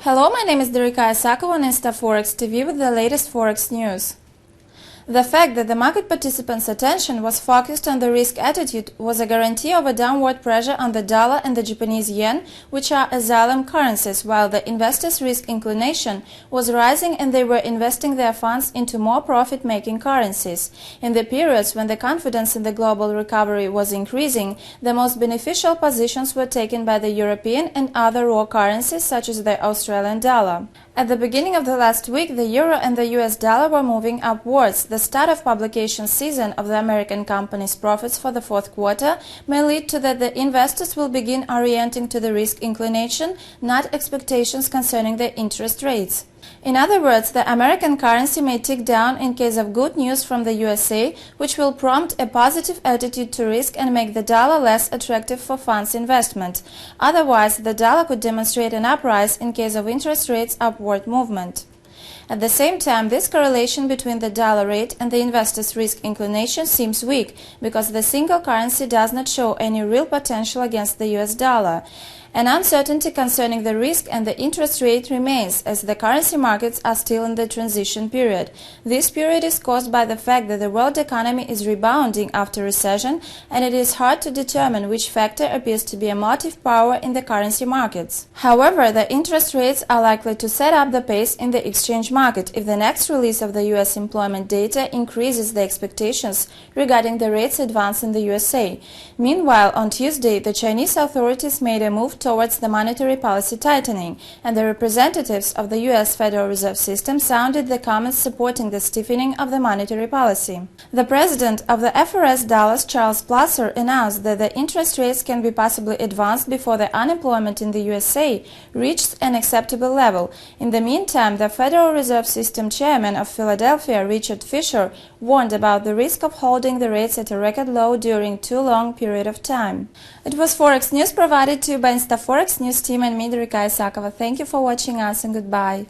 Hello, my name is Derika Isakova on InstaForex TV with the latest Forex news. The fact that the market participants' attention was focused on the risk attitude was a guarantee of a downward pressure on the dollar and the Japanese yen, which are asylum currencies, while the investors' risk inclination was rising and they were investing their funds into more profit-making currencies. In the periods when the confidence in the global recovery was increasing, the most beneficial positions were taken by the European and other raw currencies such as the Australian dollar. At the beginning of the last week, the euro and the US dollar were moving upwards. The start of publication season of the American company's profits for the fourth quarter may lead to that the investors will begin orienting to the risk inclination, not expectations concerning the interest rates. In other words, the American currency may tick down in case of good news from the USA, which will prompt a positive attitude to risk and make the dollar less attractive for funds investment. Otherwise, the dollar could demonstrate an uprise in case of interest rates upward movement. At the same time, this correlation between the dollar rate and the investor's risk inclination seems weak, because the single currency does not show any real potential against the US dollar. An uncertainty concerning the risk and the interest rate remains, as the currency markets are still in the transition period. This period is caused by the fact that the world economy is rebounding after recession, and it is hard to determine which factor appears to be a motive power in the currency markets. However, the interest rates are likely to set up the pace in the exchange market if the next release of the US employment data increases the expectations regarding the rates advance in the USA. Meanwhile, on Tuesday, the Chinese authorities made a move towards the monetary policy tightening, and the representatives of the US Federal Reserve System sounded the comments supporting the stiffening of the monetary policy. The president of the FRS Dallas, Charles Plasser, announced that the interest rates can be possibly advanced before the unemployment in the USA reached an acceptable level. In the meantime, the Federal Reserve System chairman of Philadelphia, Richard Fisher, warned about the risk of holding the rates at a record low during too long period of time. It was Forex News provided to you by InstaForex News team and me, Derika Isakova. Thank you for watching us and goodbye.